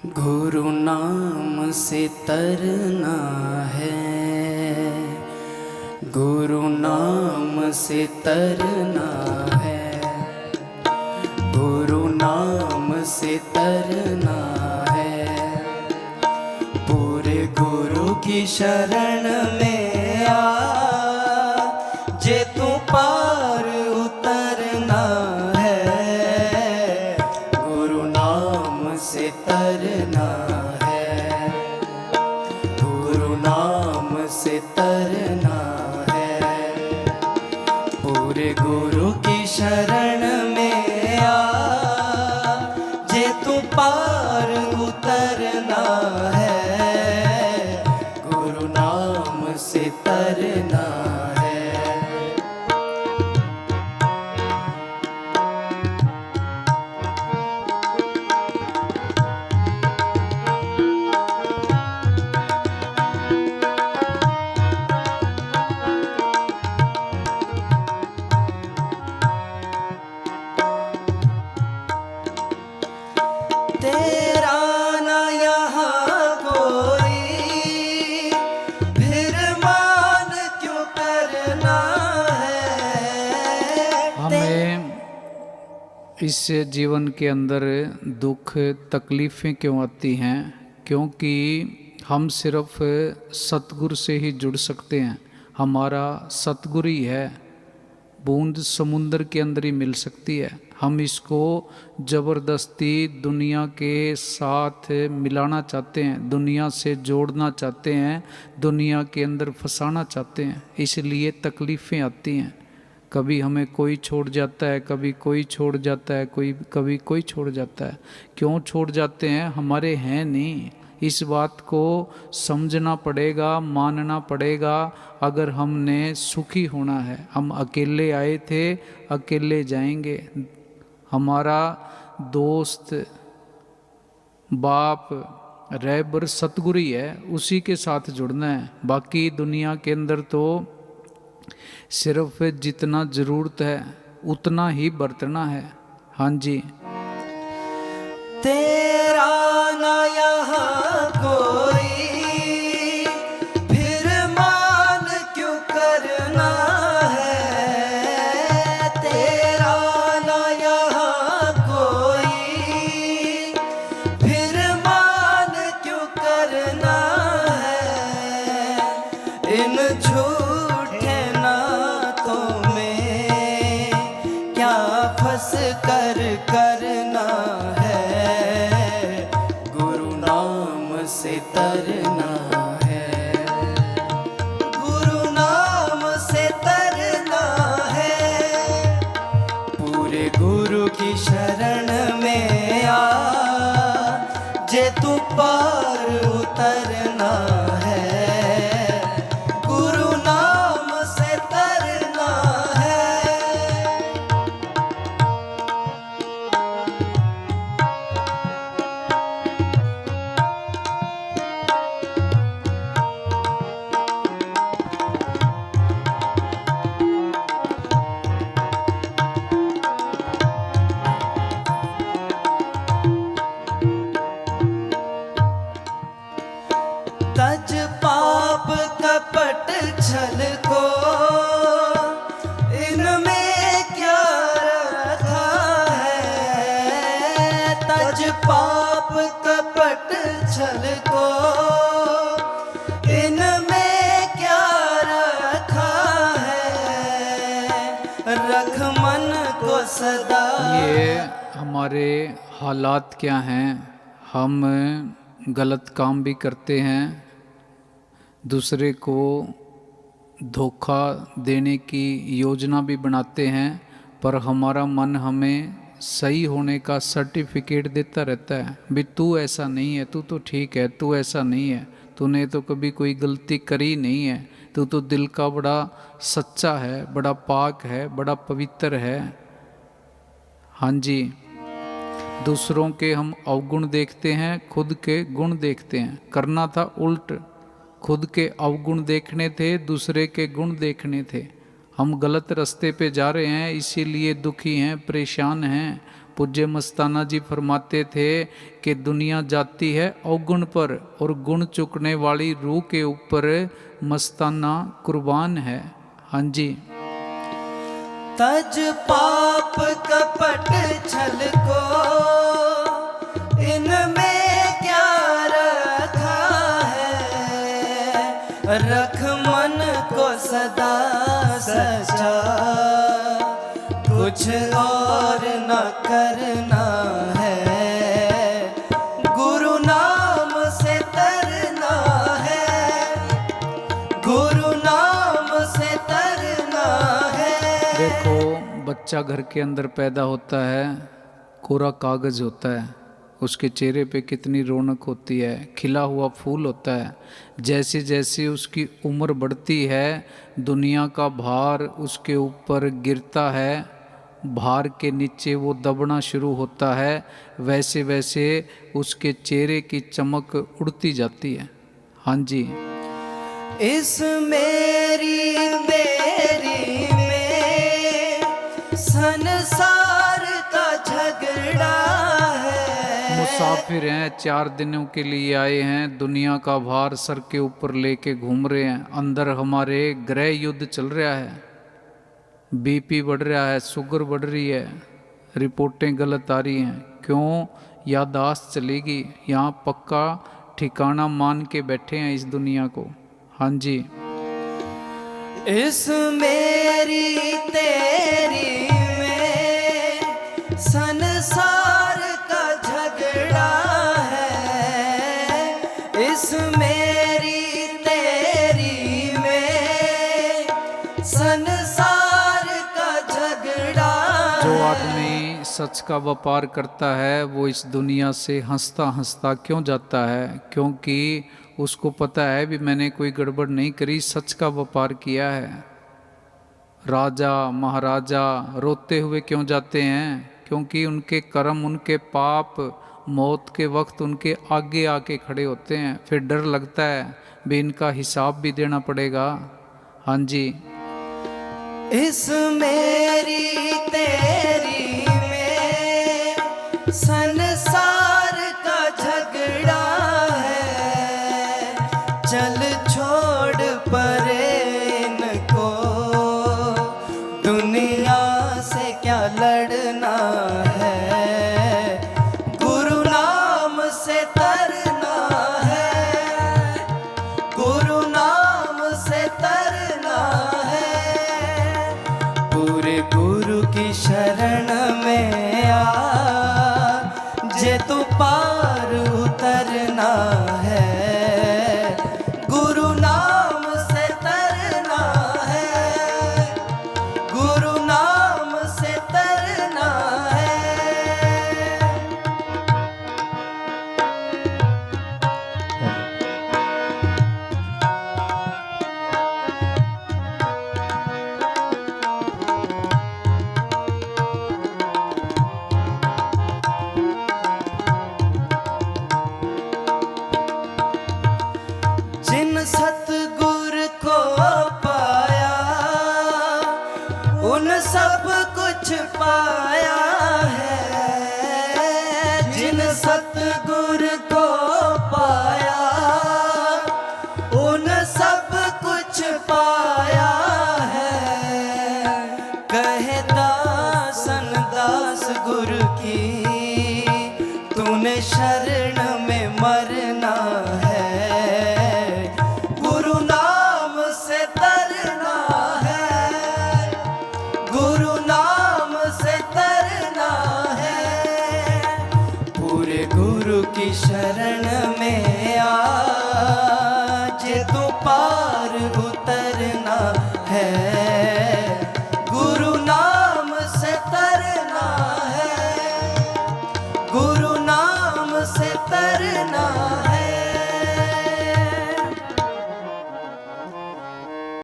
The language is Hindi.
गुरु नाम से तरना है, गुरु नाम से तरना है, गुरु नाम से तरना है। पूरे गुरु की शरण में आ, जे तू पार उतरना है, गुरु नाम से तरना है, गुरु नाम से तरना है। पूरे गुरु की शरण में आ, जे तू पार उतरना है, गुरु नाम से तरना है। तेरा ना यहाँ कोई, फिर मान क्यों करना है। हमें इस जीवन के अंदर दुख तकलीफ़ें क्यों आती हैं? क्योंकि हम सिर्फ सतगुरु से ही जुड़ सकते हैं। हमारा सतगुरु ही है। बूंद समुंदर के अंदर ही मिल सकती है। हम इसको ज़बरदस्ती दुनिया के साथ मिलाना चाहते हैं, दुनिया से जोड़ना चाहते हैं, दुनिया के अंदर फंसाना चाहते हैं, इसलिए तकलीफ़ें आती हैं। कभी हमें कोई छोड़ जाता है, कभी कोई छोड़ जाता है, कभी कोई छोड़ जाता है। क्यों छोड़ जाते हैं? हमारे हैं नहीं। इस बात को समझना पड़ेगा, मानना पड़ेगा। अगर हमने सुखी होना है, हम अकेले आए थे, अकेले जाएंगे। हमारा दोस्त, बाप, रहबर सतगुरु ही है, उसी के साथ जुड़ना है। बाकी दुनिया के अंदर तो सिर्फ जितना ज़रूरत है उतना ही बरतना है। हाँ जी। तेरा ना यहाँ कोई, फिर मान क्यों करना है। तेरा ना यहाँ कोई, फिर मान क्यों करना है। इन झूठे नातों में क्या फंस कर करना है, गुरु नाम से तरना है, गुरु नाम से तरना है। पूरे गुरु की शरण में आ, जे तू पार उतरना है, गुरु नाम से तरना है। तज पाप कपट छल को, इनमें क्या रखा है। तज पाप कपट छल को, इनमें क्या रखा है। रख मन को सदा। ये हमारे हालात क्या हैं? हम गलत काम भी करते हैं, दूसरे को धोखा देने की योजना भी बनाते हैं, पर हमारा मन हमें सही होने का सर्टिफिकेट देता रहता है। भी तू ऐसा नहीं है, तू तो ठीक है, तू ऐसा नहीं है, तूने तो कभी कोई गलती करी नहीं है, तू तो दिल का बड़ा सच्चा है, बड़ा पाक है, बड़ा पवित्र है। हाँ जी। दूसरों के हम अवगुण देखते हैं, खुद के गुण देखते हैं। करना था उल्ट, खुद के अवगुण देखने थे, दूसरे के गुण देखने थे। हम गलत रास्ते पे जा रहे हैं, इसीलिए दुखी हैं, परेशान हैं। पूज्य मस्ताना जी फरमाते थे कि दुनिया जाती है अवगुण पर और गुण चुकने वाली रूह के ऊपर मस्ताना कुर्बान है। हाँ जी। तज पाप कपट छल को, इनमें क्या रखा है, रख मन को सदा सचा, कुछ और न करना है, गुरु नाम से तरना है, गुरु नाम से तरना है। देखो बच्चा घर के अंदर पैदा होता है, कोरा कागज होता है, उसके चेहरे पे कितनी रौनक होती है, खिला हुआ फूल होता है। जैसे जैसे उसकी उम्र बढ़ती है, दुनिया का भार उसके ऊपर गिरता है, भार के नीचे वो दबना शुरू होता है, वैसे वैसे उसके चेहरे की चमक उड़ती जाती है। हाँ जी। इस मेरी तेरी में संसार का झगड़ा है। मुसाफिर हैं, 4 दिनों के लिए आए हैं, दुनिया का भार सर के ऊपर लेके घूम रहे हैं। अंदर हमारे गृह युद्ध चल रहा है, बीपी बढ़ रहा है, शुगर बढ़ रही है, रिपोर्टें गलत आ रही हैं। क्यों? याददाश्त चलेगी। यहाँ पक्का ठिकाना मान के बैठे हैं इस दुनिया को। हाँ जी। इस मेरी तेरी में संसार का झगड़ा है, इस मेरी तेरी में संसार का झगड़ा। जो आदमी सच का व्यापार करता है वो इस दुनिया से हंसता हंसता क्यों जाता है? क्योंकि उसको पता है भी मैंने कोई गड़बड़ नहीं करी, सच का व्यापार किया है। राजा महाराजा रोते हुए क्यों जाते हैं? क्योंकि उनके कर्म, उनके पाप मौत के वक्त उनके आगे आके खड़े होते हैं। फिर डर लगता है भी इनका हिसाब भी देना पड़ेगा। हाँ जी। इस मेरी तेरी में संसार का झगड़ा है, चल छोड़ परे इनको, दुनिया से क्या लड़ना है, गुरु नाम से तरना है, गुरु नाम से तरना है। पूरे गुरु की शरण में आ, जे तू पार उतरना है, गुरु नाम से तरना है, गुरु नाम से तरना है। जिन सतगुर को पाया उन सब कुछ पाया है, जिन सतगुर को पाया उन सब कुछ पाया है। कहे दासन दास गुरु की, तूने शरण में मर